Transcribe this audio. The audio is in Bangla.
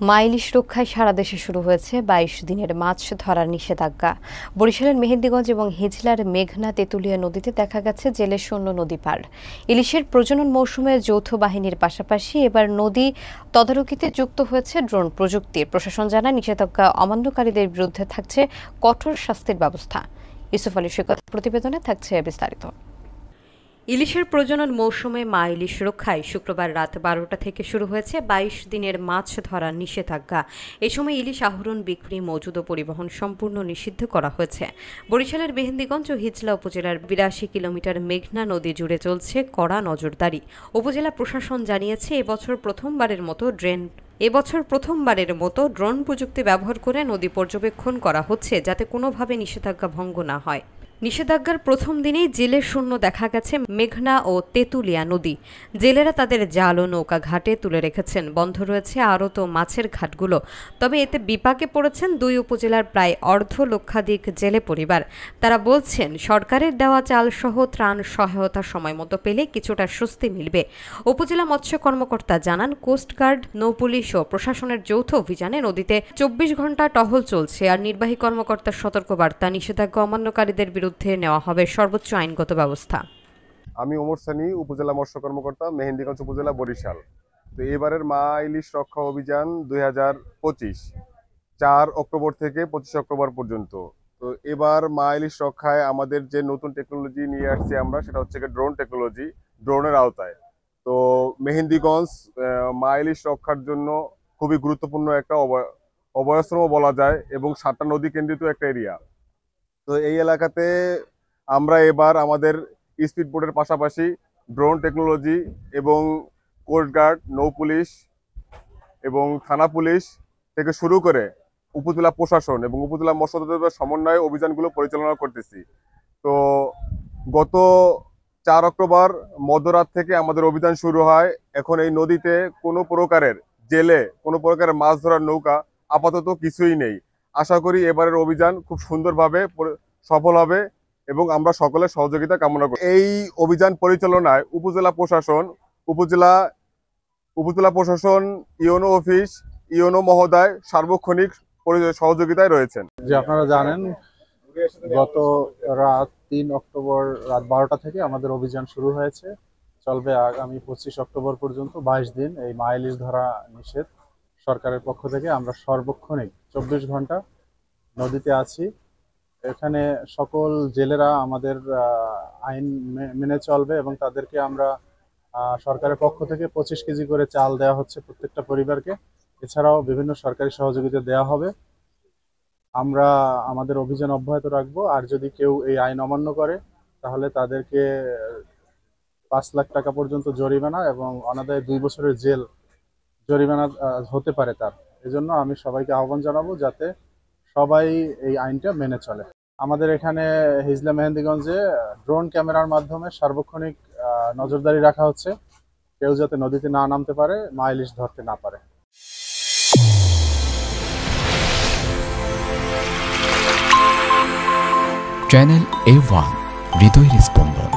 মা ইলিশ রক্ষায় সারা দেশে শুরু হয়েছে ২২ দিনের মাছ ধরার নিষেধাজ্ঞা। বরিশালের মেহেন্দিগঞ্জ এবং হিজলার মেঘনা তেঁতুলিয়া নদীতে দেখা গেছে জেলে শূন্য নদী পার। ইলিশের প্রজনন মৌসুমে যৌথ বাহিনীর পাশাপাশি এবার নদী তদারকিতে যুক্ত হয়েছে ড্রোন প্রযুক্তি। প্রশাসন জানায় নিষেধাজ্ঞা অমান্যকারীদের বিরুদ্ধে থাকছে কঠোর শাস্তির ব্যবস্থা। ইউসুফ আলী সৈকত প্রতিবেদনে থাকছে বিস্তারিত। ইলিশের প্রজনন মৌসুমে মা ইলিশ রক্ষায় শুক্রবার রাত ১২টা থেকে শুরু হয়েছে ২২ দিনের মাছ ধরার নিষেধাজ্ঞা। এ সময় ইলিশ আহরণ, বিক্রি, মজুদ ও পরিবহন সম্পূর্ণ নিষিদ্ধ করা হয়েছে। বরিশালের মেহেন্দিগঞ্জ ও হিজলা উপজেলার ৮২ কিলোমিটার মেঘনা নদী জুড়ে চলছে কড়া নজরদারি। উপজেলা প্রশাসন জানিয়েছে এবছর প্রথমবারের মতো ড্রোন প্রযুক্তি ব্যবহার করে নদী পর্যবেক্ষণ করা হচ্ছে, যাতে কোনোভাবে নিষেধাজ্ঞা ভঙ্গ না হয়। নিষেধাজ্ঞার প্রথম দিনেই জেলে শূন্য দেখা গেছে মেঘনা ও তেঁতুলিয়া নদী। জেলেরা তাদের জাল ও নৌকা ঘাটে তুলে রেখেছেন। বন্ধ রয়েছে আড়ত ও মাছের ঘাটগুলো। তবে এতে বিপাকে পড়েছেন দুই উপজেলার প্রায় অর্ধলক্ষাধিক জেলে পরিবার। তারা বলছেন, সরকারের দেওয়া চালসহ ত্রাণ সহায়তা সময় মতো পেলে কিছুটা স্বস্তি মিলবে। উপজেলা মৎস্য কর্মকর্তা জানান, কোস্টগার্ড, নৌপুলিশ ও প্রশাসনের যৌথ অভিযানে নদীতে ২৪ ঘন্টা টহল চলছে। আর নির্বাহী কর্মকর্তার সতর্কবার্তা, নিষেধাজ্ঞা অমান্যকারীদের বিরুদ্ধে নেওয়া হবে সর্বোচ্চ আইনগত ব্যবস্থা। আমি ওমর সানি, উপজেলা মৎস্য কর্মকর্তা, মেহেন্দিগঞ্জ উপজেলা, বরিশাল। তো এবারের মা ইলিশ রক্ষা অভিযান ২০২৫ ৪ অক্টোবর থেকে ২৫ অক্টোবর পর্যন্ত। তো এবার মা ইলিশ রক্ষায় আমাদের যে নতুন টেকনোলজি নিয়ে আসছি আমরা, সেটা হচ্ছে ড্রোন টেকনোলজি, ড্রোনের আওতায়। তো মেহেন্দিগঞ্জ মা ইলিশ রক্ষার জন্য খুবই গুরুত্বপূর্ণ একটা অভয়াশ্রম বলা যায়, এবং ৭টা নদী কেন্দ্রিত একটা এরিয়া। তো এই এলাকাতে আমরা এবার আমাদের স্পিড বোটের পাশাপাশি ড্রোন টেকনোলজি এবং কোস্টগার্ড, নৌ পুলিশ এবং থানা পুলিশ থেকে শুরু করে উপজেলা প্রশাসন এবং উপজেলা মৎস্য অধিদপ্তরের সমন্বয়ে অভিযানগুলো পরিচালনা করতেছি। তো গত ৪ অক্টোবর মধ্যরাত থেকে আমাদের অভিযান শুরু হয়। এখন এই নদীতে কোনো প্রকারের জেলে, কোনো প্রকারের মাছ ধরার নৌকা আপাতত কিছুই নেই। আশা করি এবারের অভিযান খুব সুন্দরভাবে সফল হবে এবং আমরা সকলের সহযোগিতা কামনা করি। এই অভিযান পরিচালনায় উপজেলা প্রশাসন, ইউনো অফিস, ইউনো মহোদয় সার্বক্ষণিক সহযোগিতায় রয়েছেন। যে আপনারা জানেন, গত রাত ৩ অক্টোবর রাত ১২টা থেকে আমাদের অভিযান শুরু হয়েছে, চলবে আগামী ২৫ অক্টোবর পর্যন্ত। ২২ দিন এই মা ইলিশ ধরা নিষেধ। সরকারের পক্ষ থেকে আমরা সর্বক্ষণিক ২৪ ঘন্টা নদীতে আছি। এখানে সকল জেলেরা আমাদের আইন মেনে চলবে এবং তাদেরকে আমরা সরকারের পক্ষ থেকে ২৫ কেজি করে চাল দেওয়া হচ্ছে প্রত্যেকটা পরিবারকে। এছাড়াও বিভিন্ন সরকারি সহযোগিতা দেওয়া হবে। আমরা আমাদের অভিযান অব্যাহত রাখবো। আর যদি কেউ এই আইন অমান্য করে, তাহলে তাদেরকে ৫ লাখ টাকা পর্যন্ত জরিমানা এবং অনাদায়ে ২ বছরের জেল জরিমানা হতে পারে তার। এজন্য আমি সবাইকে আহ্বান জানাবো যাতে সবাই এই আইনটা মেনে চলে। আমাদের এখানে হিজলা মেহেন্দিগঞ্জে ড্রোন ক্যামেরার মাধ্যমে সার্বক্ষণিক নজরদারি রাখা হচ্ছে, কেউ যাতে নদীতে না নামতে পারে, মা ইলিশ ধরতে না পারে। চ্যানেল A1, হৃদয়ের স্পন্দন।